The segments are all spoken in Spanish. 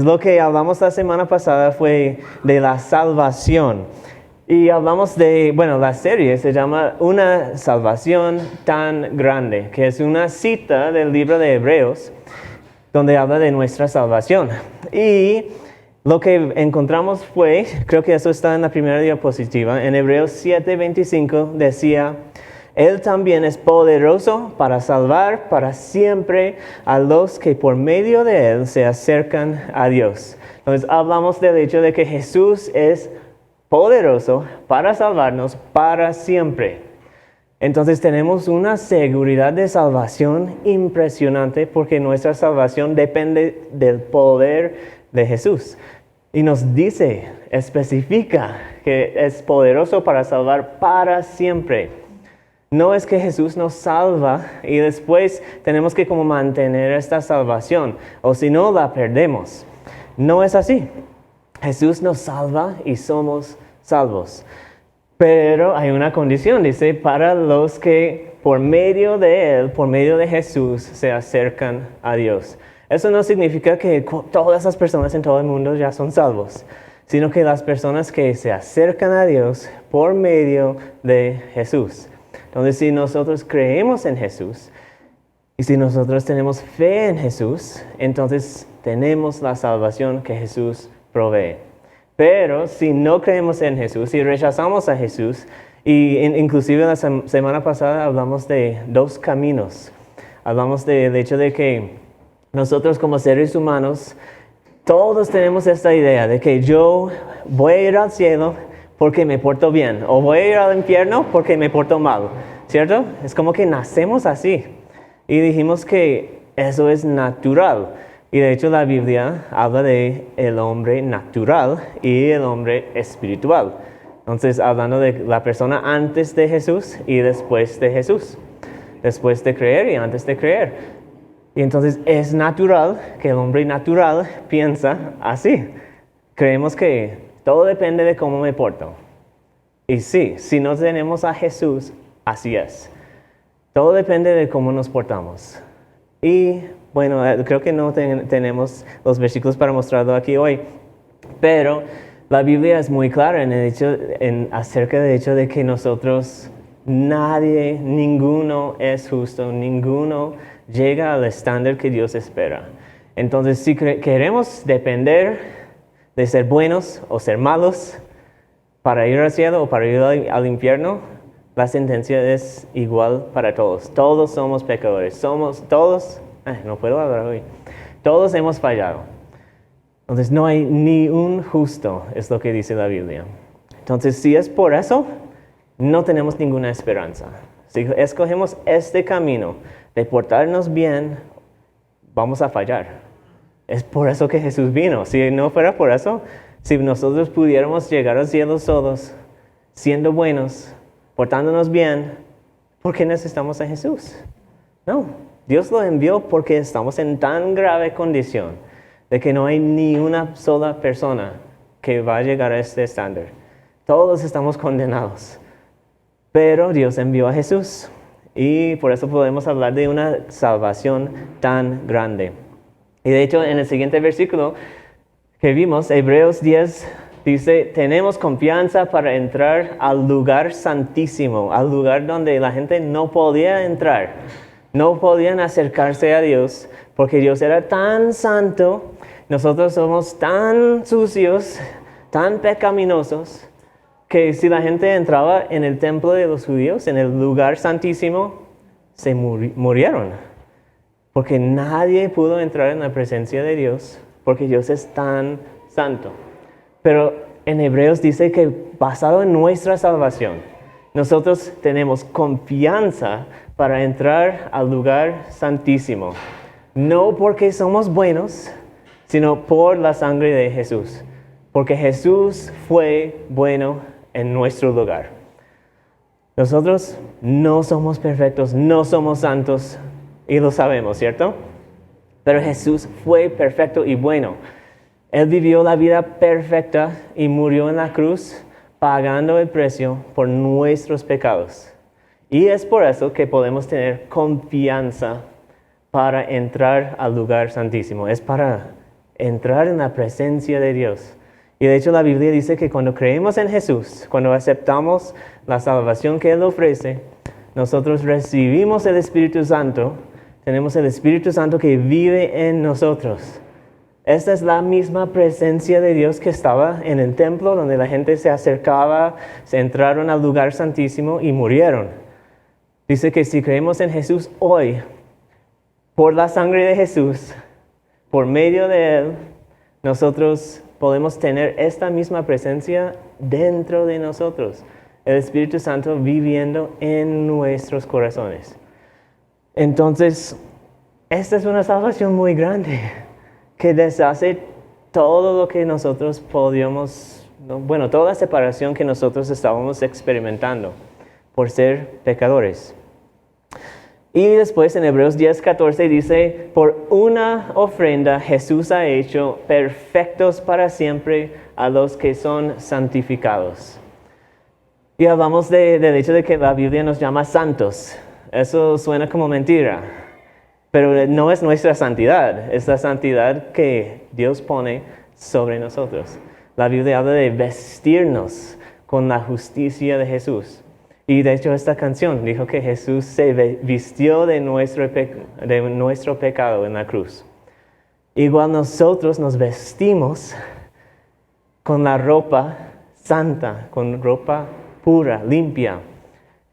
Lo que hablamos la semana pasada fue de la salvación. Y hablamos de, la serie se llama Una salvación tan grande, que es una cita del libro de Hebreos, donde habla de nuestra salvación. Y lo que encontramos fue, creo que eso está en la primera diapositiva, en Hebreos 7:25 decía: Él también es poderoso para salvar para siempre a los que por medio de Él se acercan a Dios. Entonces hablamos del hecho de que Jesús es poderoso para salvarnos para siempre. Entonces tenemos una seguridad de salvación impresionante porque nuestra salvación depende del poder de Jesús. Y nos dice, especifica que es poderoso para salvar para siempre. No es que Jesús nos salva y después tenemos que como mantener esta salvación, o si no la perdemos. No es así. Jesús nos salva y somos salvos. Pero hay una condición, dice, para los que por medio de Él, por medio de Jesús, se acercan a Dios. Eso no significa que todas las personas en todo el mundo ya son salvos, sino que las personas que se acercan a Dios por medio de Jesús. Entonces, si nosotros creemos en Jesús y si nosotros tenemos fe en Jesús, entonces tenemos la salvación que Jesús provee. Pero si no creemos en Jesús y rechazamos a Jesús, y inclusive la semana pasada hablamos de dos caminos. Hablamos del hecho de que nosotros como seres humanos, todos tenemos esta idea de que yo voy a ir al cielo porque me porto bien, o voy a ir al infierno porque me porto mal, ¿cierto? Es como que nacemos así. Y dijimos que eso es natural. Y de hecho la Biblia habla de el hombre natural y el hombre espiritual. Entonces, hablando de la persona antes de Jesús y después de Jesús. Después de creer y antes de creer. Y entonces es natural que el hombre natural piensa así. Creemos que todo depende de cómo me porto. Y sí, si no tenemos a Jesús, así es. Todo depende de cómo nos portamos. Y bueno, creo que no tenemos los versículos para mostrarlo aquí hoy. Pero la Biblia es muy clara acerca del hecho de que nosotros, ninguno es justo, ninguno llega al estándar que Dios espera. Entonces, si queremos depender de ser buenos o ser malos para ir al cielo o para ir al infierno, la sentencia es igual para todos. Todos somos pecadores. No puedo hablar hoy. Todos hemos fallado. Entonces no hay ni un justo, es lo que dice la Biblia. Entonces, si es por eso, no tenemos ninguna esperanza. Si escogemos este camino de portarnos bien, vamos a fallar. Es por eso que Jesús vino. Si no fuera por eso, si nosotros pudiéramos llegar al cielo todos, siendo buenos, portándonos bien, ¿por qué necesitamos a Jesús? No, Dios lo envió porque estamos en tan grave condición de que no hay ni una sola persona que va a llegar a este estándar. Todos estamos condenados. Pero Dios envió a Jesús y por eso podemos hablar de una salvación tan grande. Y de hecho, en el siguiente versículo que vimos, Hebreos 10, dice, tenemos confianza para entrar al lugar santísimo, al lugar donde la gente no podía entrar. No podían acercarse a Dios porque Dios era tan santo, nosotros somos tan sucios, tan pecaminosos, que si la gente entraba en el templo de los judíos, en el lugar santísimo, se murieron. Porque nadie pudo entrar en la presencia de Dios, porque Dios es tan santo. Pero en Hebreos dice que basado en nuestra salvación, nosotros tenemos confianza para entrar al lugar santísimo. No porque somos buenos, sino por la sangre de Jesús. Porque Jesús fue bueno en nuestro lugar. Nosotros no somos perfectos, no somos santos, y lo sabemos, ¿cierto? Pero Jesús fue perfecto y bueno. Él vivió la vida perfecta y murió en la cruz, pagando el precio por nuestros pecados. Y es por eso que podemos tener confianza para entrar al lugar santísimo. Es para entrar en la presencia de Dios. Y de hecho la Biblia dice que cuando creemos en Jesús, cuando aceptamos la salvación que Él ofrece, nosotros recibimos el Espíritu Santo, tenemos el Espíritu Santo que vive en nosotros. Esta es la misma presencia de Dios que estaba en el templo, donde la gente se acercaba, se entraron al lugar santísimo y murieron. Dice que si creemos en Jesús hoy, por la sangre de Jesús, por medio de Él, nosotros podemos tener esta misma presencia dentro de nosotros. El Espíritu Santo viviendo en nuestros corazones. Entonces, esta es una salvación muy grande que deshace todo lo que nosotros podíamos, toda la separación que nosotros estábamos experimentando por ser pecadores. Y después en Hebreos 10:14 dice, por una ofrenda Jesús ha hecho perfectos para siempre a los que son santificados. Y hablamos del hecho de que la Biblia nos llama santos. Eso suena como mentira, pero no es nuestra santidad, es la santidad que Dios pone sobre nosotros. La Biblia habla de vestirnos con la justicia de Jesús. Y de hecho esta canción dijo que Jesús se vistió de nuestro pecado en la cruz. Igual nosotros nos vestimos con la ropa santa, con ropa pura, limpia.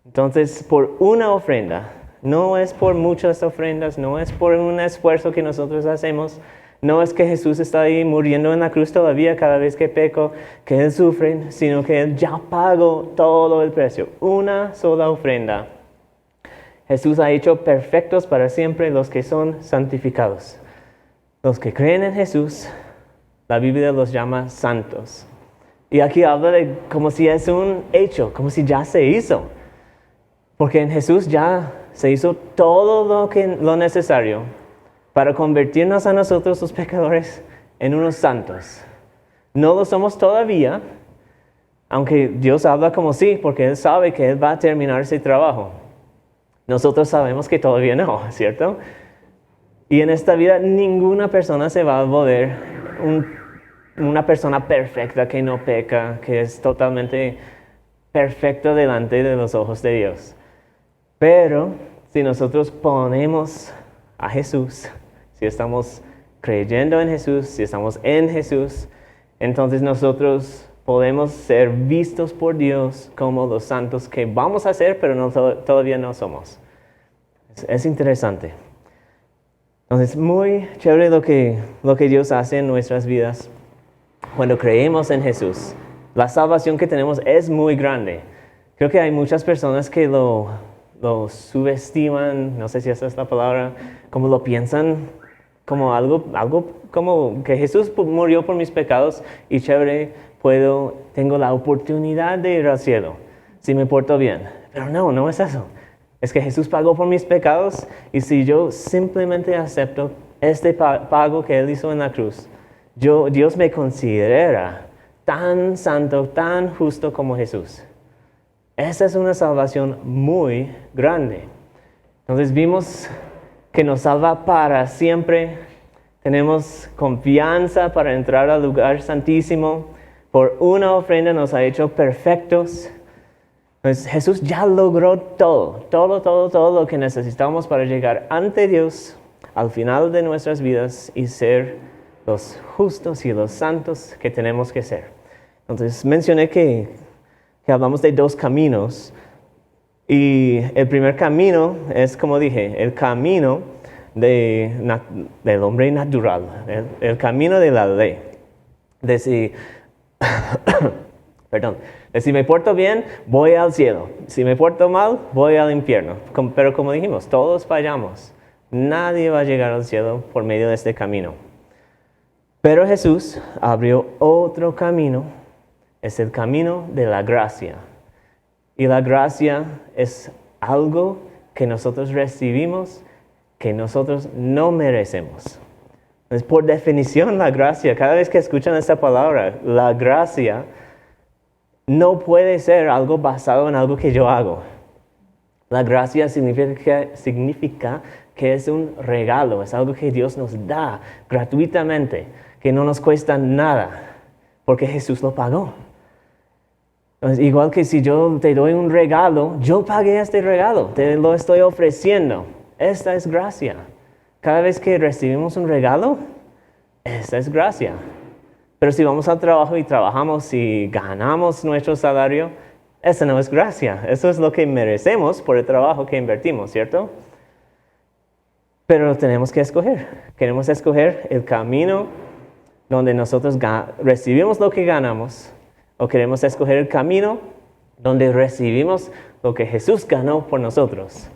Entonces, por una ofrenda, no es por muchas ofrendas, no es por un esfuerzo que nosotros hacemos, no es que Jesús está ahí muriendo en la cruz todavía cada vez que peco, que Él sufre, sino que Él ya pagó todo el precio. Una sola ofrenda. Jesús ha hecho perfectos para siempre los que son santificados. Los que creen en Jesús, la Biblia los llama santos. Y aquí habla de como si es un hecho, como si ya se hizo. Porque en Jesús ya se hizo todo lo necesario para convertirnos a nosotros los pecadores en unos santos. No lo somos todavía, aunque Dios habla como sí, porque Él sabe que Él va a terminar ese trabajo. Nosotros sabemos que todavía no, ¿cierto? Y en esta vida ninguna persona se va a volver una persona perfecta que no peca, que es totalmente perfecto delante de los ojos de Dios. Pero si nosotros ponemos a Jesús, si estamos creyendo en Jesús, si estamos en Jesús, entonces nosotros podemos ser vistos por Dios como los santos que vamos a ser, pero todavía no somos. Es interesante. Entonces, muy chévere lo que Dios hace en nuestras vidas cuando creemos en Jesús. La salvación que tenemos es muy grande. Creo que hay muchas personas que lo subestiman, no sé si esa es la palabra, como lo piensan como algo como que Jesús murió por mis pecados y chévere, tengo la oportunidad de ir al cielo si me porto bien. Pero no es eso. Es que Jesús pagó por mis pecados y si yo simplemente acepto este pago que Él hizo en la cruz, Dios me considera tan santo, tan justo como Jesús. Esa es una salvación muy grande. Entonces vimos que nos salva para siempre. Tenemos confianza para entrar al lugar santísimo. Por una ofrenda nos ha hecho perfectos. Pues Jesús ya logró todo lo que necesitamos para llegar ante Dios al final de nuestras vidas y ser los justos y los santos que tenemos que ser. Entonces mencioné que hablamos de dos caminos y el primer camino es, como dije, el camino del hombre natural, el camino de la ley. De si me porto bien, voy al cielo. Si me porto mal, voy al infierno. Pero como dijimos, todos fallamos. Nadie va a llegar al cielo por medio de este camino. Pero Jesús abrió otro camino. Es el camino de la gracia. Y la gracia es algo que nosotros recibimos que nosotros no merecemos. Es por definición la gracia. Cada vez que escuchan esta palabra, la gracia no puede ser algo basado en algo que yo hago. La gracia significa que es un regalo, es algo que Dios nos da gratuitamente, que no nos cuesta nada, porque Jesús lo pagó. Entonces, igual que si yo te doy un regalo, yo pagué este regalo, te lo estoy ofreciendo. Esta es gracia. Cada vez que recibimos un regalo, esta es gracia. Pero si vamos al trabajo y trabajamos y ganamos nuestro salario, esa no es gracia. Eso es lo que merecemos por el trabajo que invertimos, ¿cierto? Pero tenemos que escoger. Queremos escoger el camino donde nosotros recibimos lo que ganamos, o queremos escoger el camino donde recibimos lo que Jesús ganó por nosotros.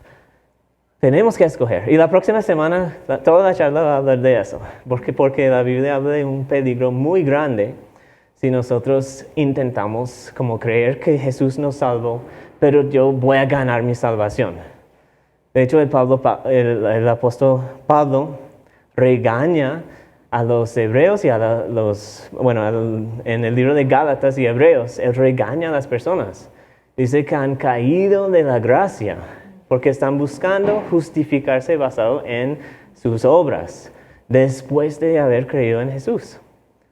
Tenemos que escoger. Y la próxima semana, toda la charla va a hablar de eso. Porque la Biblia habla de un peligro muy grande si nosotros intentamos como creer que Jesús nos salvó, pero yo voy a ganar mi salvación. De hecho, el apóstol Pablo regaña a los hebreos y en el libro de Gálatas y Hebreos, él regaña a las personas. Dice que han caído de la gracia porque están buscando justificarse basado en sus obras después de haber creído en Jesús.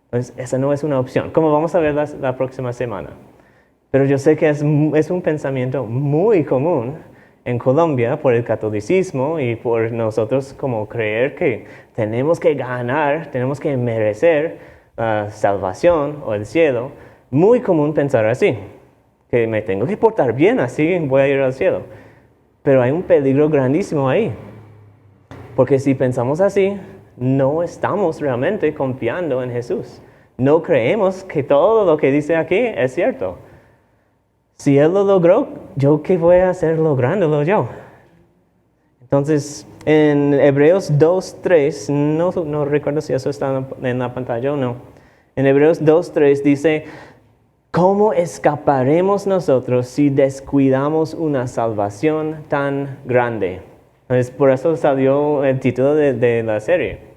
Entonces, esa no es una opción, como vamos a ver la próxima semana. Pero yo sé que es un pensamiento muy común en Colombia por el catolicismo y por nosotros como creer que tenemos que ganar, tenemos que merecer la salvación o el cielo. Muy común pensar así, que me tengo que portar bien, así voy a ir al cielo. Pero hay un peligro grandísimo ahí, porque si pensamos así, no estamos realmente confiando en Jesús. No creemos que todo lo que dice aquí es cierto. Si Él lo logró, ¿yo qué voy a hacer lográndolo yo? Entonces, en Hebreos 2:3, no recuerdo si eso está en la pantalla o no. En Hebreos 2:3 dice, ¿cómo escaparemos nosotros si descuidamos una salvación tan grande? Entonces, por eso salió el título de la serie.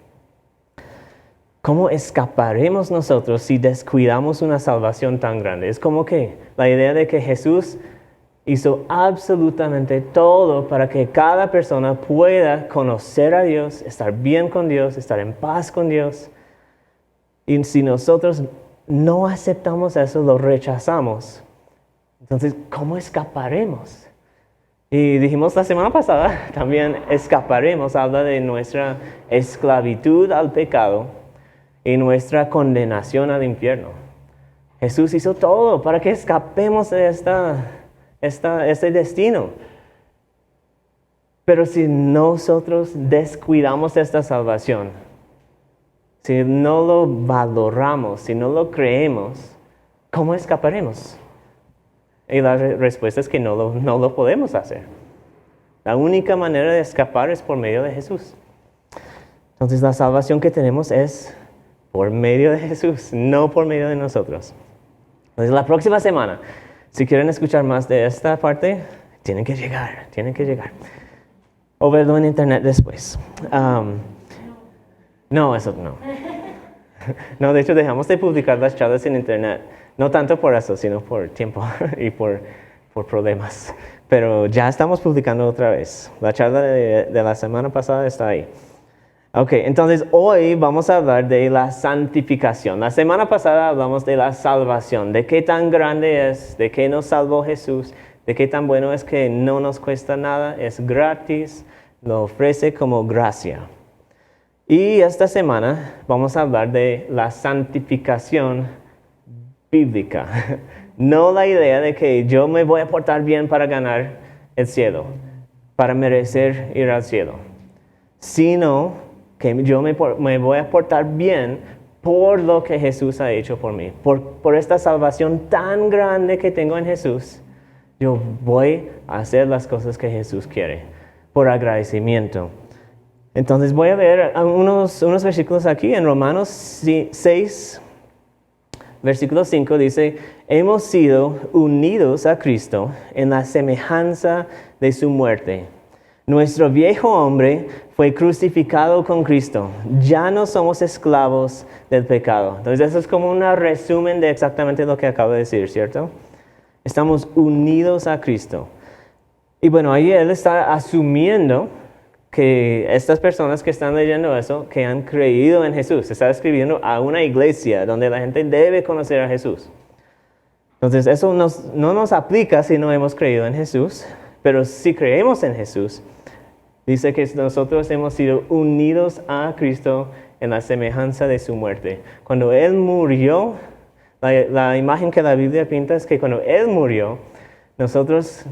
¿Cómo escaparemos nosotros si descuidamos una salvación tan grande? Es como que la idea de que Jesús hizo absolutamente todo para que cada persona pueda conocer a Dios, estar bien con Dios, estar en paz con Dios. Y si nosotros no aceptamos eso, lo rechazamos. Entonces, ¿cómo escaparemos? Y dijimos la semana pasada, también escaparemos, habla de nuestra esclavitud al pecado y nuestra condenación al infierno. Jesús hizo todo para que escapemos de este destino. Pero si nosotros descuidamos esta salvación, si no lo valoramos, si no lo creemos, ¿cómo escaparemos? Y la respuesta es que no lo podemos hacer. La única manera de escapar es por medio de Jesús. Entonces la salvación que tenemos es por medio de Jesús, no por medio de nosotros. Entonces la próxima semana, si quieren escuchar más de esta parte, tienen que llegar. O verlo en internet después. No, eso no. No, de hecho dejamos de publicar las charlas en internet. No tanto por eso, sino por tiempo y por problemas. Pero ya estamos publicando otra vez. La charla de la semana pasada está ahí. Ok, entonces hoy vamos a hablar de la santificación. La semana pasada hablamos de la salvación, de qué tan grande es, de qué nos salvó Jesús, de qué tan bueno es que no nos cuesta nada, es gratis, lo ofrece como gracia. Y esta semana vamos a hablar de la santificación bíblica. No la idea de que yo me voy a portar bien para ganar el cielo, para merecer ir al cielo, sino que yo me voy a portar bien por lo que Jesús ha hecho por mí. Por esta salvación tan grande que tengo en Jesús, yo voy a hacer las cosas que Jesús quiere, por agradecimiento. Entonces voy a ver unos versículos aquí en Romanos 6, versículo 5 dice, hemos sido unidos a Cristo en la semejanza de su muerte. Nuestro viejo hombre fue crucificado con Cristo. Ya no somos esclavos del pecado. Entonces eso es como un resumen de exactamente lo que acabo de decir, ¿cierto? Estamos unidos a Cristo. Y bueno, ahí él está asumiendo que estas personas que están leyendo eso, que han creído en Jesús, está escribiendo a una iglesia donde la gente debe conocer a Jesús. Entonces eso no nos aplica si no hemos creído en Jesús, pero si creemos en Jesús, dice que nosotros hemos sido unidos a Cristo en la semejanza de su muerte. Cuando Él murió, la imagen que la Biblia pinta es que cuando Él murió, nosotros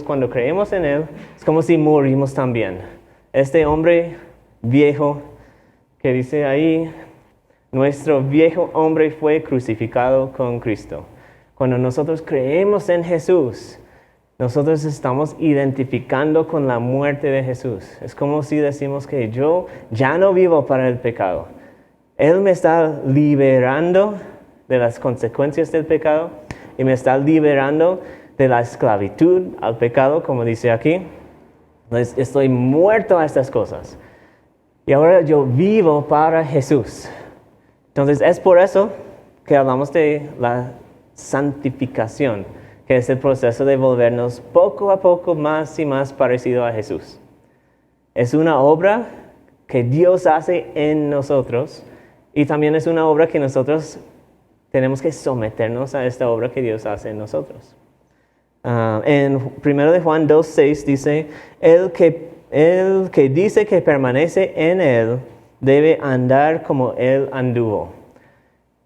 cuando creemos en Él, es como si morimos también. Este hombre viejo que dice ahí, nuestro viejo hombre fue crucificado con Cristo. Cuando nosotros creemos en Jesús, nosotros estamos identificando con la muerte de Jesús. Es como si decimos que yo ya no vivo para el pecado. Él me está liberando de las consecuencias del pecado y me está liberando de la esclavitud al pecado, como dice aquí. Entonces, estoy muerto a estas cosas. Y ahora yo vivo para Jesús. Entonces, es por eso que hablamos de la santificación, que es el proceso de volvernos poco a poco más y más parecido a Jesús. Es una obra que Dios hace en nosotros y también es una obra que nosotros tenemos que someternos a esta obra que Dios hace en nosotros. En 1 de Juan 2:6 dice, el que dice que permanece en Él debe andar como Él anduvo.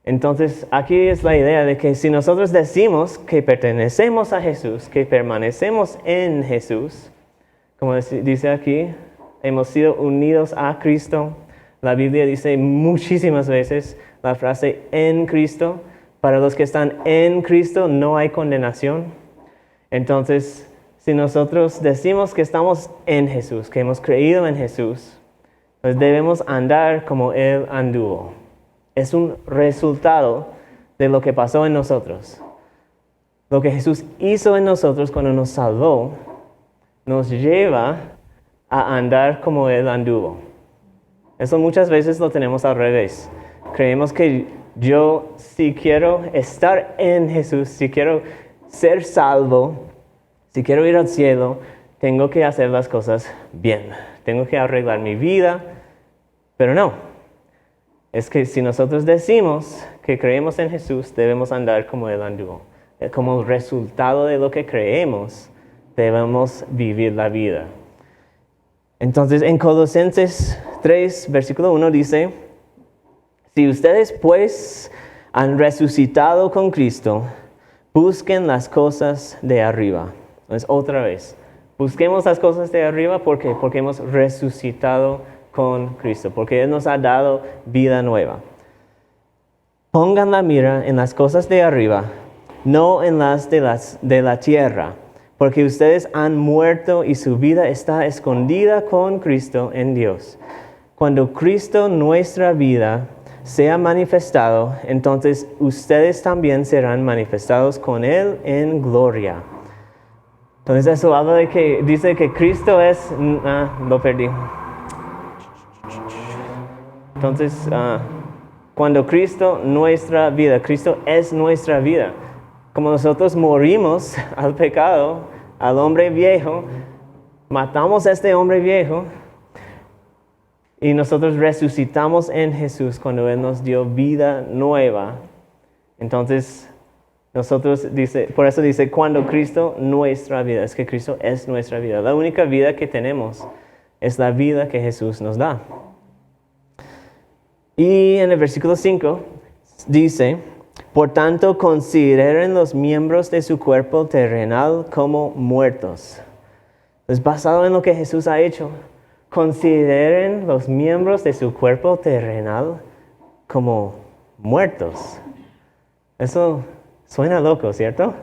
Entonces, aquí es la idea de que si nosotros decimos que pertenecemos a Jesús, que permanecemos en Jesús, como dice aquí, hemos sido unidos a Cristo. La Biblia dice muchísimas veces la frase en Cristo. Para los que están en Cristo no hay condenación. Entonces, si nosotros decimos que estamos en Jesús, que hemos creído en Jesús, pues debemos andar como Él anduvo. Es un resultado de lo que pasó en nosotros. Lo que Jesús hizo en nosotros cuando nos salvó, nos lleva a andar como Él anduvo. Eso muchas veces lo tenemos al revés. Creemos que yo, si quiero estar en Jesús, si quiero ser salvo, si quiero ir al cielo, tengo que hacer las cosas bien. Tengo que arreglar mi vida, pero no. Es que si nosotros decimos que creemos en Jesús, debemos andar como Él anduvo. Como resultado de lo que creemos, debemos vivir la vida. Entonces, en Colosenses 3, versículo 1 dice, si ustedes pues han resucitado con Cristo, busquen las cosas de arriba. Entonces, otra vez, busquemos las cosas de arriba. ¿Por qué? Porque hemos resucitado con Cristo, porque Él nos ha dado vida nueva. Pongan la mira en las cosas de arriba, no en las de la tierra, porque ustedes han muerto y su vida está escondida con Cristo en Dios. Cuando Cristo, nuestra vida, sea manifestado, entonces ustedes también serán manifestados con Él en gloria. Entonces eso habla de que dice que Cristo es... lo perdí. Entonces, cuando Cristo, nuestra vida, Cristo es nuestra vida. Como nosotros morimos al pecado, al hombre viejo, matamos a este hombre viejo, y nosotros resucitamos en Jesús cuando Él nos dio vida nueva. Entonces, por eso dice, cuando Cristo, nuestra vida. Es que Cristo es nuestra vida. La única vida que tenemos es la vida que Jesús nos da. Y en el versículo 5 dice, por tanto, consideren los miembros de su cuerpo terrenal como muertos. Es basado en lo que Jesús ha hecho. Consideren los miembros de su cuerpo terrenal como muertos. Eso suena loco, ¿cierto?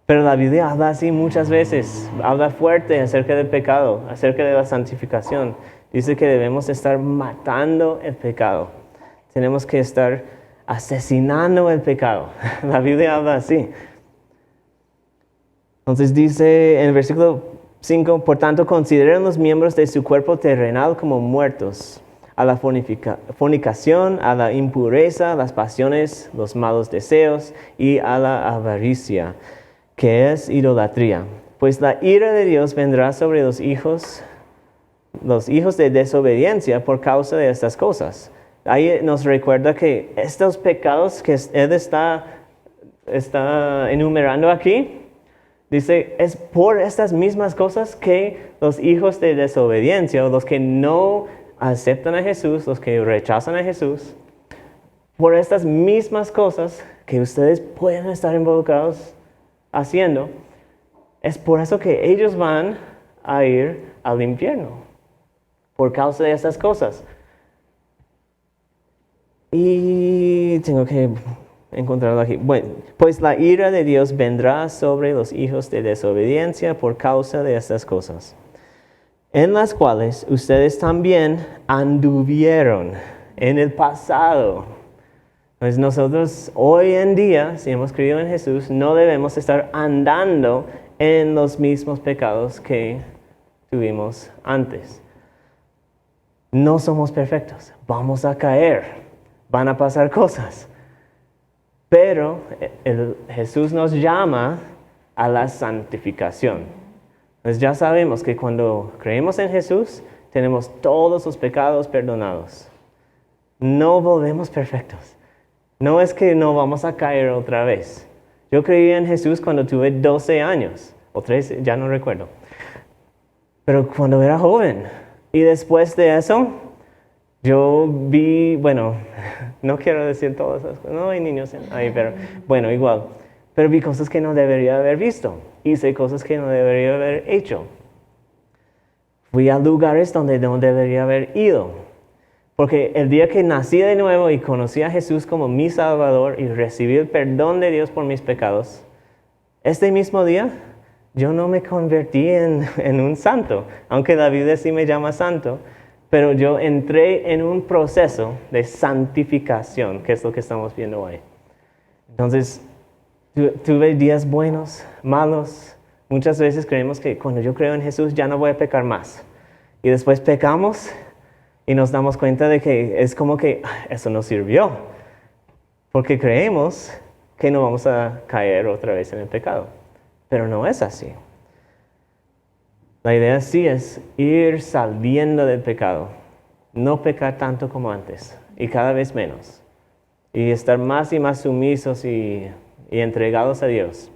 Pero la Biblia habla así muchas veces. Habla fuerte acerca del pecado, acerca de la santificación. Dice que debemos estar matando el pecado. Tenemos que estar asesinando el pecado. La Biblia habla así. Entonces dice en el versículo 5, por tanto, consideren los miembros de su cuerpo terrenal como muertos, a la fornicación, a la impureza, las pasiones, los malos deseos y a la avaricia, que es idolatría. Pues la ira de Dios vendrá sobre los hijos los hijos de desobediencia por causa de estas cosas. Ahí nos recuerda que estos pecados que Él está enumerando aquí, dice, es por estas mismas cosas que los hijos de desobediencia, o los que no aceptan a Jesús, los que rechazan a Jesús, por estas mismas cosas que ustedes pueden estar involucrados haciendo, es por eso que ellos van a ir al infierno, por causa de estas cosas. Y tengo que encontrarlo aquí. Bueno, pues la ira de Dios vendrá sobre los hijos de desobediencia por causa de estas cosas, en las cuales ustedes también anduvieron en el pasado. Pues nosotros hoy en día, si hemos creído en Jesús, no debemos estar andando en los mismos pecados que tuvimos antes. No somos perfectos, vamos a caer, van a pasar cosas. Pero Jesús nos llama a la santificación. Pues ya sabemos que cuando creemos en Jesús, tenemos todos los pecados perdonados. No volvemos perfectos. No es que no vamos a caer otra vez. Yo creí en Jesús cuando tuve 12 años, o 13, ya no recuerdo. Pero cuando era joven. Y después de eso, yo vi, bueno, no quiero decir todas esas cosas, no hay niños ahí, pero bueno, igual. Pero vi cosas que no debería haber visto. Hice cosas que no debería haber hecho. Fui a lugares donde no debería haber ido. Porque el día que nací de nuevo y conocí a Jesús como mi Salvador y recibí el perdón de Dios por mis pecados, este mismo día yo no me convertí en un santo, aunque la Biblia sí me llama santo, pero yo entré en un proceso de santificación, que es lo que estamos viendo hoy. Entonces, tuve días buenos, malos. Muchas veces creemos que cuando yo creo en Jesús ya no voy a pecar más. Y después pecamos y nos damos cuenta de que es como que eso no sirvió. Porque creemos que no vamos a caer otra vez en el pecado. Pero no es así. La idea sí es ir saliendo del pecado. No pecar tanto como antes. Y cada vez menos. Y estar más y más sumisos y entregados a Dios.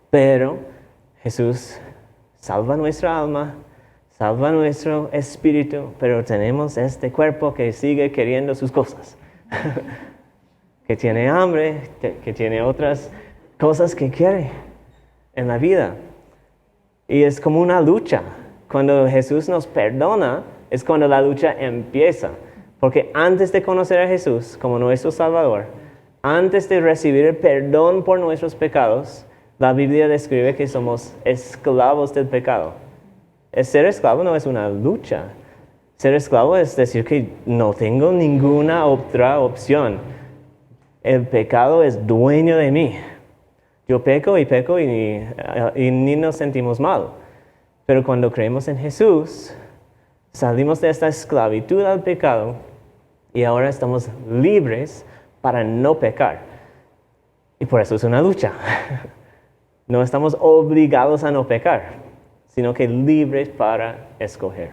Pero Jesús salva nuestra alma, salva nuestro espíritu, pero tenemos este cuerpo que sigue queriendo sus cosas. Que tiene hambre, que tiene otras cosas que quiere en la vida. Y es como una lucha. Cuando Jesús nos perdona, es cuando la lucha empieza. Porque antes de conocer a Jesús como nuestro Salvador, antes de recibir el perdón por nuestros pecados, la Biblia describe que somos esclavos del pecado. Ser esclavo no es una lucha. Ser esclavo es decir que no tengo ninguna otra opción. El pecado es dueño de mí. Yo peco y ni nos sentimos mal. Pero cuando creemos en Jesús, salimos de esta esclavitud al pecado y ahora estamos libres para no pecar. Y por eso es una lucha. No estamos obligados a no pecar, sino que libres para escoger.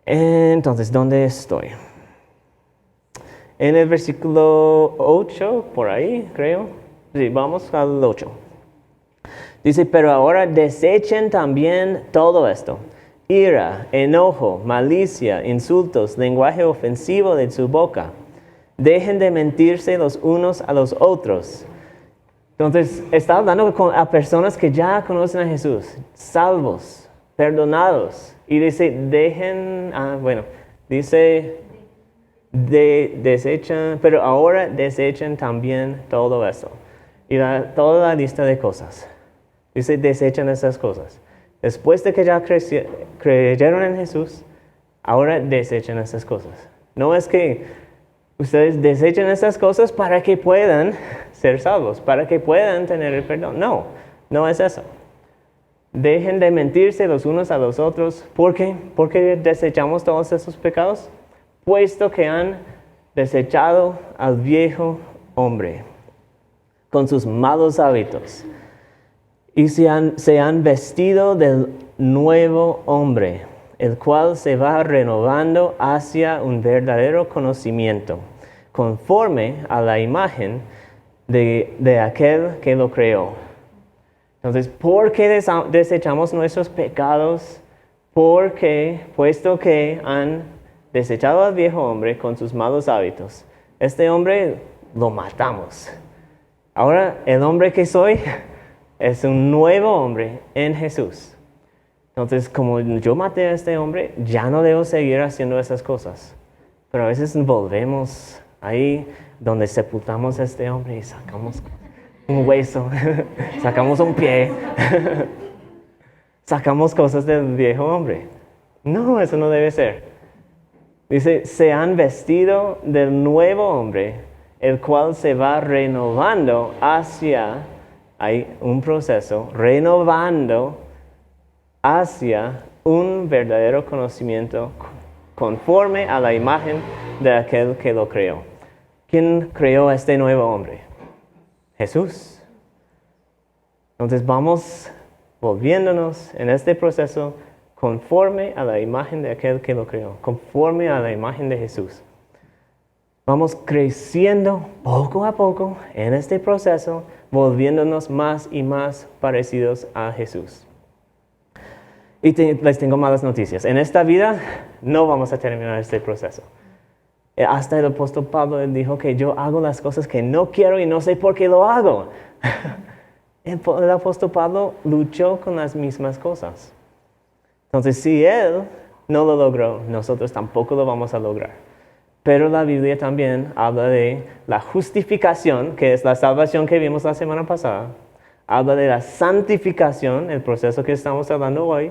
Entonces, ¿dónde estoy? En el versículo 8, por ahí, creo. Sí, vamos al 8. Dice, pero ahora desechen también todo esto: ira, enojo, malicia, insultos, lenguaje ofensivo de su boca. Dejen de mentirse los unos a los otros. Entonces, está hablando a personas que ya conocen a Jesús, salvos, perdonados. Y dice, desechan, pero ahora desechen también todo eso. Y toda la lista de cosas. Dice, desechan esas cosas. Después de que ya creyeron en Jesús, ahora desechan esas cosas. No es que ustedes desechen esas cosas para que puedan ser salvos, para que puedan tener el perdón. No, no es eso. Dejen de mentirse los unos a los otros. ¿Por qué? Porque desechamos todos esos pecados, puesto que han desechado al viejo hombre con sus malos hábitos y se han vestido del nuevo hombre, el cual se va renovando hacia un verdadero conocimiento, conforme a la imagen de aquel que lo creó. Entonces, ¿por qué desechamos nuestros pecados? Porque, puesto que han desechado al viejo hombre con sus malos hábitos, este hombre lo matamos. Ahora, el hombre que soy es un nuevo hombre en Jesús. Entonces, como yo maté a este hombre, ya no debo seguir haciendo esas cosas. Pero a veces volvemos ahí donde sepultamos a este hombre y sacamos un hueso, sacamos un pie, sacamos cosas del viejo hombre. No, eso no debe ser. Dice, se han vestido del nuevo hombre, el cual se va renovando hacia, hay un proceso, renovando hacia un verdadero conocimiento conforme a la imagen de aquel que lo creó. ¿Quién creó a este nuevo hombre? Jesús. Entonces vamos volviéndonos en este proceso conforme a la imagen de aquel que lo creó, conforme a la imagen de Jesús. Vamos creciendo poco a poco en este proceso, volviéndonos más y más parecidos a Jesús. Y les tengo malas noticias. En esta vida no vamos a terminar este proceso. Hasta el apóstol Pablo él dijo que yo hago las cosas que no quiero y no sé por qué lo hago. El apóstol Pablo luchó con las mismas cosas. Entonces, si él no lo logró, nosotros tampoco lo vamos a lograr. Pero la Biblia también habla de la justificación, que es la salvación que vimos la semana pasada. Habla de la santificación, el proceso que estamos hablando hoy.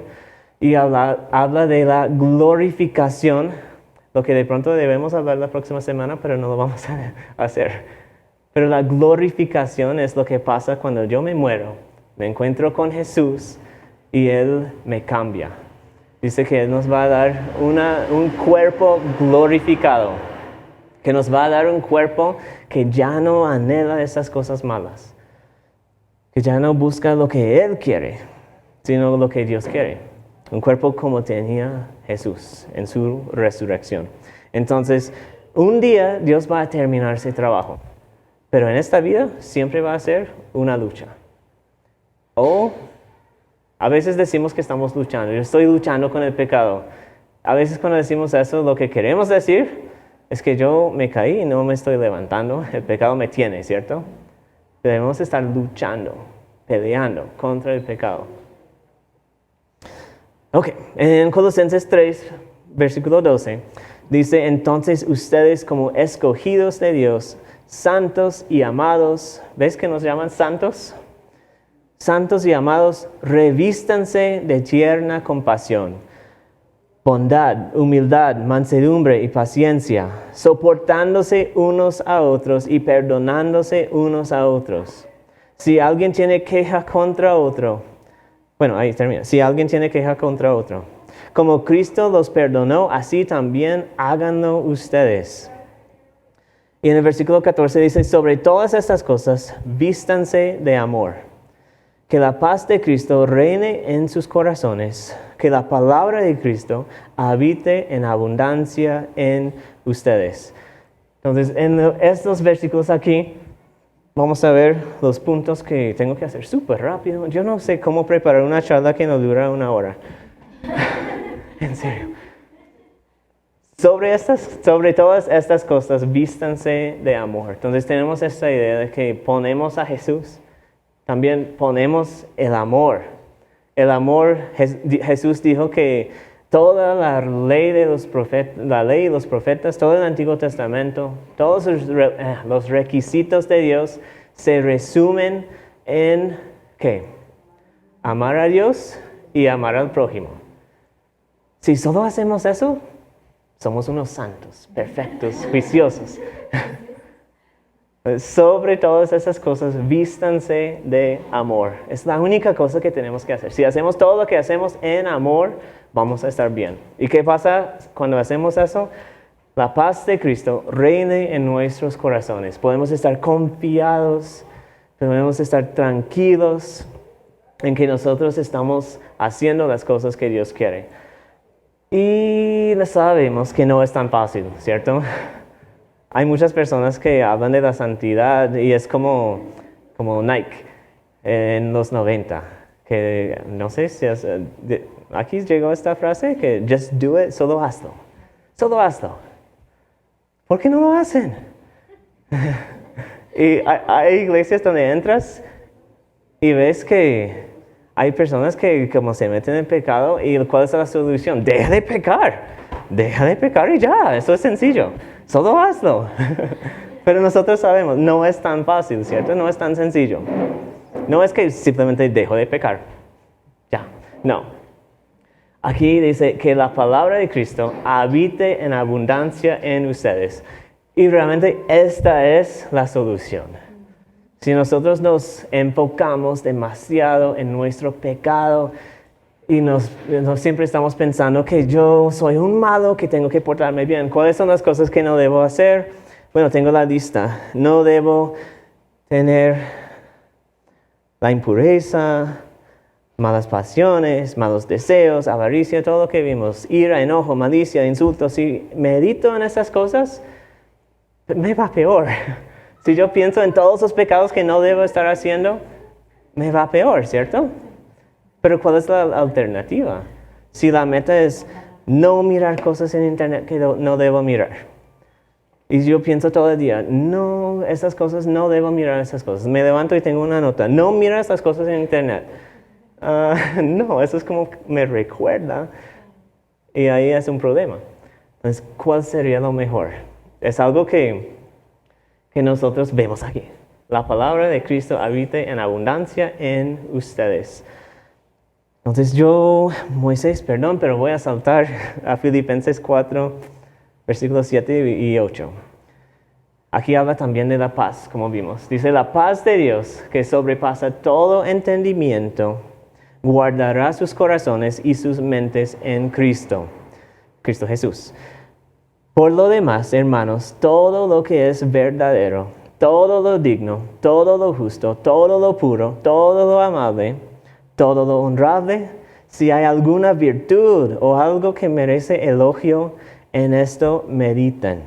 Y habla de la glorificación, lo que de pronto debemos hablar la próxima semana, pero no lo vamos a hacer. Pero la glorificación es lo que pasa cuando yo me muero, me encuentro con Jesús y Él me cambia. Dice que Él nos va a dar un cuerpo glorificado, que nos va a dar un cuerpo que ya no anhela esas cosas malas, que ya no busca lo que Él quiere, sino lo que Dios quiere. Un cuerpo como tenía Jesús en su resurrección. Entonces, un día Dios va a terminar ese trabajo. Pero en esta vida siempre va a ser una lucha. O a veces decimos que estamos luchando. Yo estoy luchando con el pecado. A veces cuando decimos eso, lo que queremos decir es que yo me caí y no me estoy levantando. El pecado me tiene, ¿cierto? Debemos estar luchando, peleando contra el pecado. Ok, en Colosenses 3, versículo 12, dice, entonces ustedes como escogidos de Dios, santos y amados, ¿ves que nos llaman santos? Santos y amados, revístanse de tierna compasión, bondad, humildad, mansedumbre y paciencia, soportándose unos a otros y perdonándose unos a otros. Si alguien tiene queja contra otro, bueno, ahí termina. Si alguien tiene queja contra otro, como Cristo los perdonó, así también háganlo ustedes. Y en el versículo 14 dice, sobre todas estas cosas, vístanse de amor. Que la paz de Cristo reine en sus corazones, que la palabra de Cristo habite en abundancia en ustedes. Entonces, en estos versículos aquí, vamos a ver los puntos que tengo que hacer súper rápido. Yo no sé cómo preparar una charla que no dura una hora. En serio. Sobre todas estas cosas, vístanse de amor. Entonces tenemos esta idea de que ponemos a Jesús. También ponemos el amor. El amor, Jesús dijo que toda la ley y los profetas, todo el Antiguo Testamento, todos los requisitos de Dios se resumen en ¿qué? Amar a Dios y amar al prójimo. Si solo hacemos eso, somos unos santos, perfectos, juiciosos. Sobre todas esas cosas, vístanse de amor. Es la única cosa que tenemos que hacer. Si hacemos todo lo que hacemos en amor, vamos a estar bien. ¿Y qué pasa cuando hacemos eso? La paz de Cristo reine en nuestros corazones. Podemos estar confiados, podemos estar tranquilos. en que nosotros estamos haciendo las cosas que Dios quiere. Y sabemos que no es tan fácil, ¿cierto? Hay muchas personas que hablan de la santidad y es como Nike en los 90, que no sé si aquí llegó esta frase que just do it, solo hazlo. Solo hazlo. ¿Por qué no lo hacen? Y hay iglesias donde entras y ves que hay personas que como se meten en pecado y ¿cuál es la solución? Deja de pecar y ya, eso es sencillo, solo hazlo. Pero nosotros sabemos, no es tan fácil, ¿cierto? No es tan sencillo. No es que simplemente dejo de pecar, ya, no. Aquí dice que la palabra de Cristo habite en abundancia en ustedes. Y realmente esta es la solución. Si nosotros nos enfocamos demasiado en nuestro pecado y nos siempre estamos pensando que yo soy un malo, que tengo que portarme bien. ¿Cuáles son las cosas que no debo hacer? Bueno, tengo la lista. No debo tener la impureza, malas pasiones, malos deseos, avaricia, todo lo que vimos, ira, enojo, malicia, insultos. Si medito en esas cosas, me va peor. Si yo pienso en todos los pecados que no debo estar haciendo, me va peor, ¿cierto? Pero ¿cuál es la alternativa? Si la meta es no mirar cosas en internet que no debo mirar. Y yo pienso todo el día, no, esas cosas, no debo mirar esas cosas. Me levanto y tengo una nota, no mira esas cosas en internet. No, eso es como me recuerda. Y ahí es un problema. Entonces, ¿cuál sería lo mejor? Es algo que nosotros vemos aquí. La palabra de Cristo habite en abundancia en ustedes. Entonces Moisés, pero voy a saltar a Filipenses 4, versículos 7 y 8. Aquí habla también de la paz, como vimos. Dice, la paz de Dios, que sobrepasa todo entendimiento, guardará sus corazones y sus mentes en Cristo Jesús. Por lo demás, hermanos, todo lo que es verdadero, todo lo digno, todo lo justo, todo lo puro, todo lo amable, todo lo honrable, si hay alguna virtud o algo que merece elogio, en esto mediten.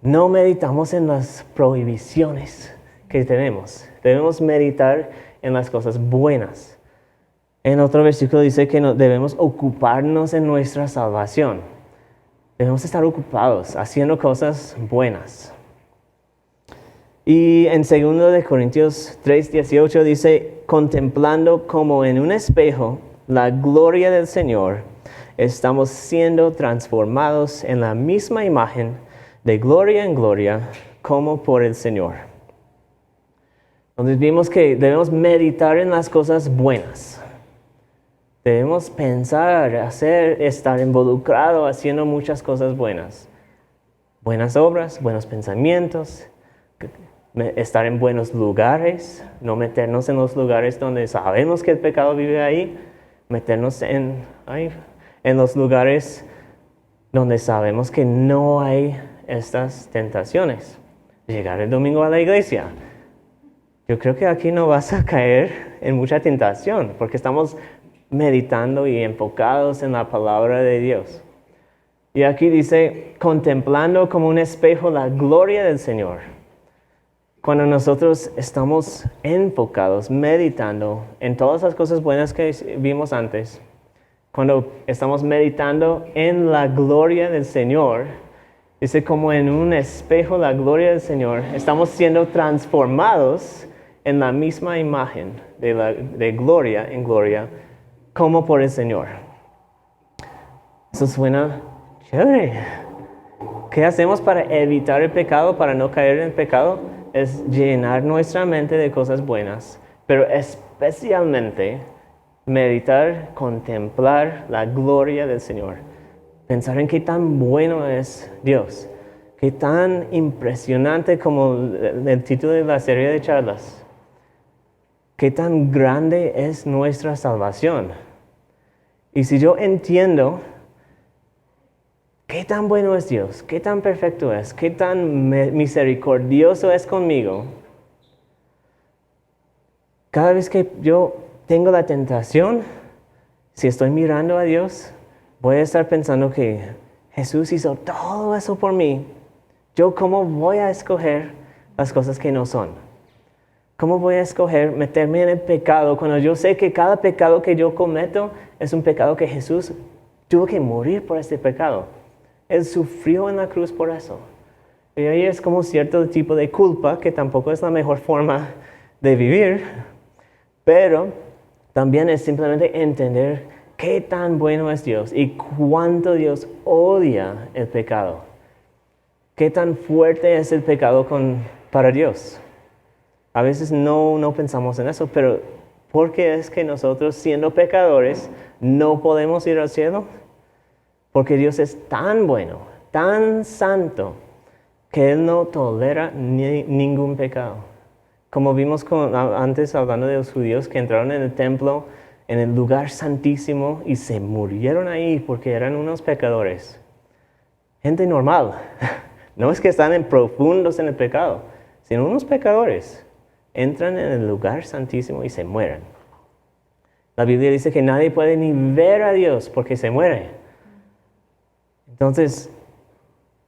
No meditamos en las prohibiciones que tenemos. Debemos meditar en las cosas buenas. En otro versículo dice que debemos ocuparnos en nuestra salvación. Debemos estar ocupados haciendo cosas buenas. Y en 2 de Corintios 3:18 dice, contemplando como en un espejo la gloria del Señor, estamos siendo transformados en la misma imagen de gloria en gloria como por el Señor. Entonces vimos que debemos meditar en las cosas buenas. Debemos pensar, estar involucrado haciendo muchas cosas buenas. Buenas obras, buenos pensamientos, estar en buenos lugares, no meternos en los lugares donde sabemos que el pecado vive ahí, meternos en los lugares donde sabemos que no hay estas tentaciones. Llegar el domingo a la iglesia. Yo creo que aquí no vas a caer en mucha tentación, porque estamos meditando y enfocados en la palabra de Dios. Y aquí dice, contemplando como un espejo la gloria del Señor. Cuando nosotros estamos enfocados, meditando en todas las cosas buenas que vimos antes, cuando estamos meditando en la gloria del Señor, dice como en un espejo la gloria del Señor, estamos siendo transformados en la misma imagen de gloria en gloria, como por el Señor. Eso suena chévere. ¿Qué hacemos para evitar el pecado, para no caer en el pecado? Es llenar nuestra mente de cosas buenas, pero especialmente meditar, contemplar la gloria del Señor. Pensar en qué tan bueno es Dios, qué tan impresionante como el título de la serie de charlas, qué tan grande es nuestra salvación. Y si yo entiendo qué tan bueno es Dios, qué tan perfecto es, qué tan misericordioso es conmigo, cada vez que yo tengo la tentación, si estoy mirando a Dios, voy a estar pensando que Jesús hizo todo eso por mí. ¿Yo cómo voy a escoger las cosas que no son? ¿Cómo voy a escoger meterme en el pecado cuando yo sé que cada pecado que yo cometo es un pecado que Jesús tuvo que morir por este pecado? Él sufrió en la cruz por eso. Y ahí es como cierto tipo de culpa, que tampoco es la mejor forma de vivir, pero también es simplemente entender qué tan bueno es Dios y cuánto Dios odia el pecado. Qué tan fuerte es el pecado para Dios. A veces no pensamos en eso, pero ¿por qué es que nosotros, siendo pecadores, no podemos ir al cielo? Porque Dios es tan bueno, tan santo, que Él no tolera ningún pecado. Como vimos antes hablando de los judíos que entraron en el templo, en el lugar santísimo, y se murieron ahí porque eran unos pecadores. Gente normal. No es que están profundos en el pecado, sino unos pecadores. Entran en el lugar santísimo y se mueren. La Biblia dice que nadie puede ni ver a Dios porque se muere. Entonces,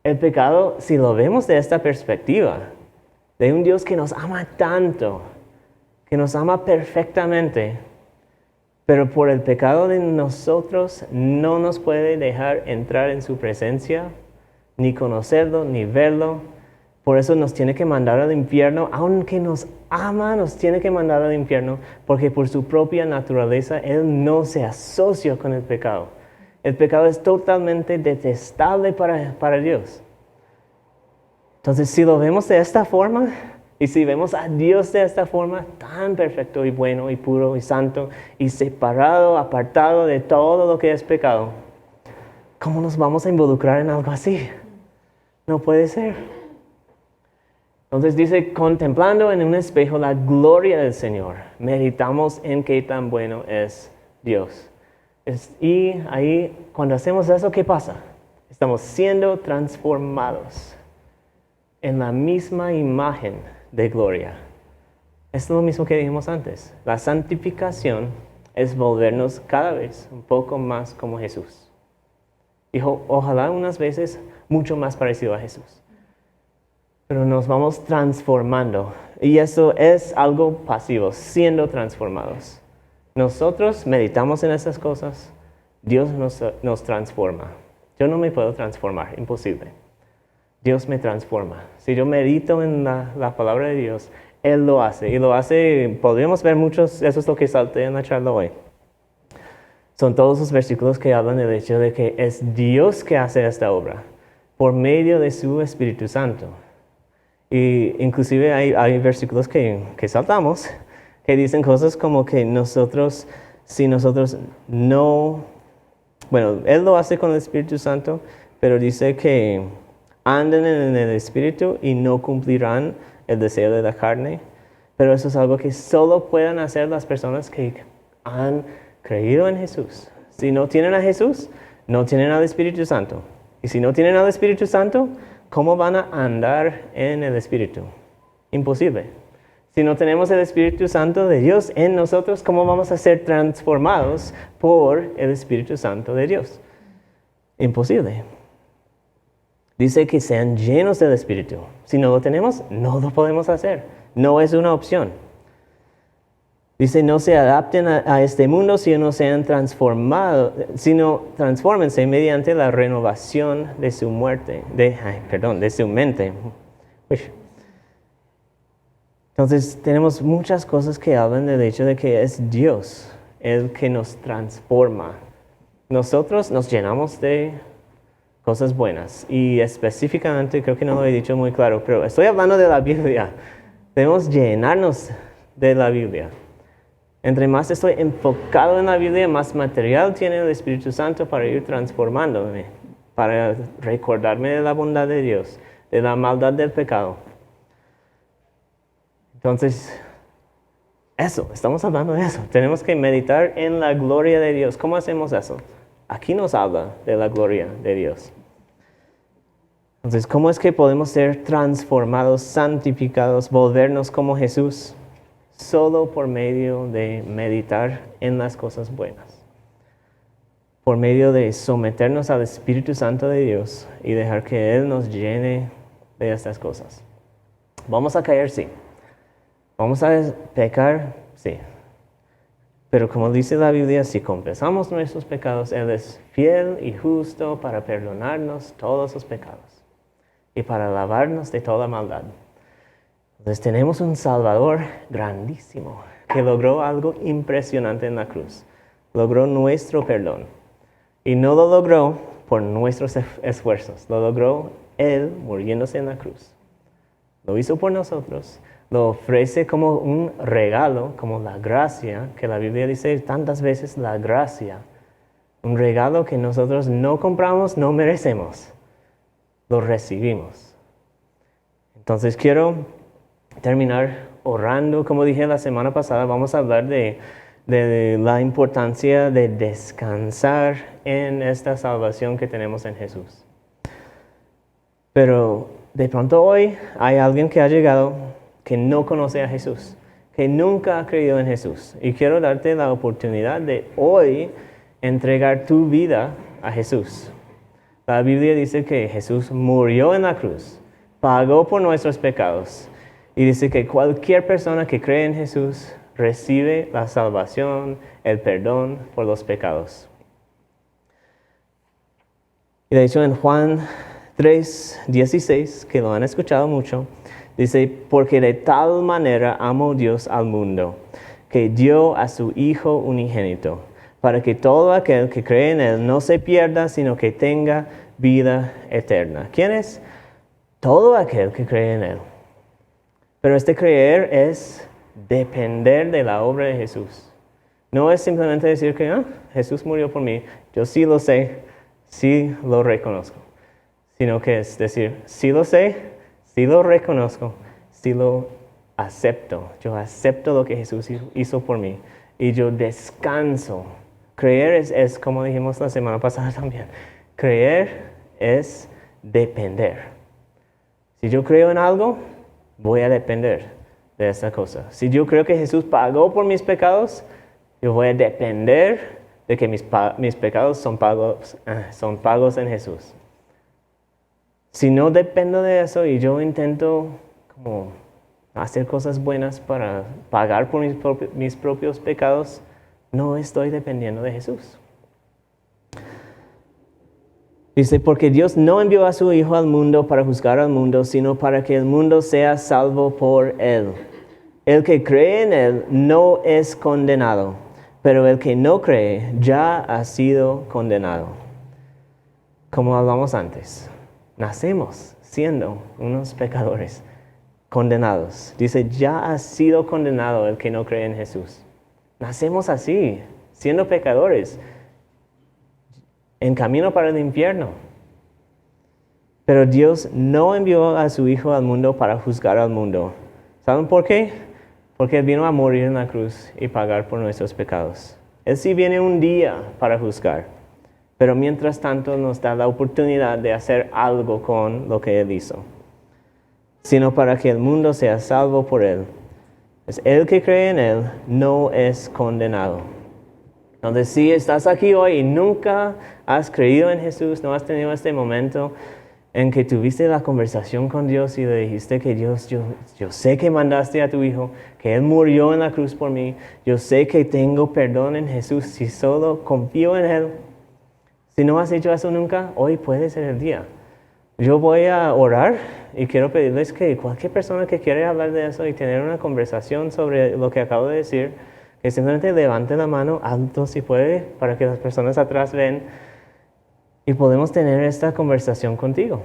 el pecado, si lo vemos de esta perspectiva, de un Dios que nos ama tanto, que nos ama perfectamente, pero por el pecado de nosotros no nos puede dejar entrar en su presencia, ni conocerlo, ni verlo. Por eso nos tiene que mandar al infierno, aunque nos ama, nos tiene que mandar al infierno, porque por su propia naturaleza Él no se asocia con el pecado. El pecado es totalmente detestable para Dios. Entonces, si lo vemos de esta forma, y si vemos a Dios de esta forma, tan perfecto y bueno y puro y santo, y separado, apartado de todo lo que es pecado, ¿cómo nos vamos a involucrar en algo así? No puede ser. Entonces dice, contemplando en un espejo la gloria del Señor, meditamos en qué tan bueno es Dios. Y ahí, cuando hacemos eso, ¿qué pasa? Estamos siendo transformados en la misma imagen de gloria. Es lo mismo que dijimos antes. La santificación es volvernos cada vez un poco más como Jesús. Y ojalá unas veces mucho más parecido a Jesús. Pero nos vamos transformando. Y eso es algo pasivo, siendo transformados. Nosotros meditamos en esas cosas, Dios nos transforma. Yo no me puedo transformar, imposible. Dios me transforma. Si yo medito en la palabra de Dios, Él lo hace. Y lo hace, podríamos ver muchos, eso es lo que salté en la charla hoy. Son todos los versículos que hablan del hecho de que es Dios que hace esta obra, por medio de su Espíritu Santo. Y inclusive hay versículos que saltamos, que dicen cosas como que si nosotros no, bueno, Él lo hace con el Espíritu Santo, pero dice que anden en el Espíritu y no cumplirán el deseo de la carne. Pero eso es algo que solo pueden hacer las personas que han creído en Jesús. Si no tienen a Jesús, no tienen al Espíritu Santo. Y si no tienen al Espíritu Santo, ¿cómo van a andar en el Espíritu? Imposible. Si no tenemos el Espíritu Santo de Dios en nosotros, ¿cómo vamos a ser transformados por el Espíritu Santo de Dios? Imposible. Dice que sean llenos del Espíritu. Si no lo tenemos, no lo podemos hacer. No es una opción. Dice, no se adapten a este mundo, sino sean transformados, sino transfórmense mediante la renovación de su de su mente. Entonces, tenemos muchas cosas que hablan del hecho de que es Dios el que nos transforma. Nosotros nos llenamos de cosas buenas. Y específicamente, creo que no lo he dicho muy claro, pero estoy hablando de la Biblia. Debemos llenarnos de la Biblia. Entre más estoy enfocado en la Biblia, más material tiene el Espíritu Santo para ir transformándome, para recordarme de la bondad de Dios, de la maldad del pecado. Entonces, estamos hablando de eso. Tenemos que meditar en la gloria de Dios. ¿Cómo hacemos eso? Aquí nos habla de la gloria de Dios. Entonces, ¿cómo es que podemos ser transformados, santificados, volvernos como Jesús? solo por medio de meditar en las cosas buenas, por medio de someternos al Espíritu Santo de Dios y dejar que Él nos llene de estas cosas. Vamos a caer, sí. Vamos a pecar, sí. Pero como dice la Biblia, si confesamos nuestros pecados, Él es fiel y justo para perdonarnos todos los pecados y para lavarnos de toda maldad. Entonces tenemos un Salvador grandísimo que logró algo impresionante en la cruz. Logró nuestro perdón. Y no lo logró por nuestros esfuerzos. Lo logró Él muriéndose en la cruz. Lo hizo por nosotros. Lo ofrece como un regalo, como la gracia, que la Biblia dice tantas veces, la gracia. Un regalo que nosotros no compramos, no merecemos. Lo recibimos. Entonces quiero terminar orando. Como dije la semana pasada, vamos a hablar de la importancia de descansar en esta salvación que tenemos en Jesús. Pero de pronto hoy hay alguien que ha llegado que no conoce a Jesús, que nunca ha creído en Jesús. Y quiero darte la oportunidad de hoy entregar tu vida a Jesús. La Biblia dice que Jesús murió en la cruz, pagó por nuestros pecados. Y dice que cualquier persona que cree en Jesús recibe la salvación, el perdón por los pecados. Y de hecho en Juan 3:16, que lo han escuchado mucho, dice, porque de tal manera amó Dios al mundo, que dio a su Hijo unigénito, para que todo aquel que cree en Él no se pierda, sino que tenga vida eterna. ¿Quién es? Todo aquel que cree en Él. Pero este creer es depender de la obra de Jesús. No es simplemente decir que Jesús murió por mí, yo sí lo sé, sí lo reconozco. Sino que es decir, sí lo sé, sí lo reconozco, sí lo acepto. Yo acepto lo que Jesús hizo por mí y yo descanso. Creer es como dijimos la semana pasada también. Creer es depender. Si yo creo en algo, voy a depender de esa cosa. Si yo creo que Jesús pagó por mis pecados, yo voy a depender de que mis pecados son pagos en Jesús. Si no dependo de eso y yo intento como hacer cosas buenas para pagar por mis propios pecados, no estoy dependiendo de Jesús. Dice, porque Dios no envió a su Hijo al mundo para juzgar al mundo, sino para que el mundo sea salvo por Él. El que cree en Él no es condenado, pero el que no cree ya ha sido condenado. Como hablamos antes, nacemos siendo unos pecadores condenados. Dice, ya ha sido condenado el que no cree en Jesús. Nacemos así, siendo pecadores, en camino para el infierno. Pero Dios no envió a su Hijo al mundo para juzgar al mundo. ¿Saben por qué? Porque Él vino a morir en la cruz y pagar por nuestros pecados. Él sí viene un día para juzgar, pero mientras tanto nos da la oportunidad de hacer algo con lo que Él hizo, sino para que el mundo sea salvo por Él. Pues el que cree en Él no es condenado. Entonces, si estás aquí hoy y nunca has creído en Jesús, no has tenido este momento en que tuviste la conversación con Dios y le dijiste que Dios, yo sé que mandaste a tu Hijo, que Él murió en la cruz por mí, yo sé que tengo perdón en Jesús si solo confío en Él. Si no has hecho eso nunca, hoy puede ser el día. Yo voy a orar y quiero pedirles que cualquier persona que quiera hablar de eso y tener una conversación sobre lo que acabo de decir, que simplemente levante la mano alto si puede, para que las personas atrás ven y podemos tener esta conversación contigo.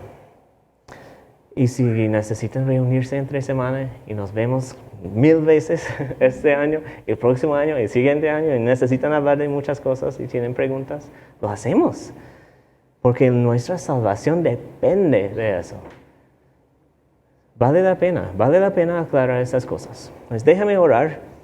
Y si necesitan reunirse entre semana y nos vemos 1000 veces este año, el próximo año, el siguiente año, y necesitan hablar de muchas cosas y tienen preguntas, lo hacemos. Porque nuestra salvación depende de eso. Vale la pena aclarar esas cosas. Pues déjame orar.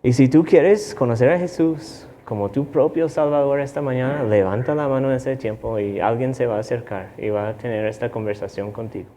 Y si tú quieres conocer a Jesús como tu propio Salvador esta mañana, levanta la mano en ese tiempo y alguien se va a acercar y va a tener esta conversación contigo.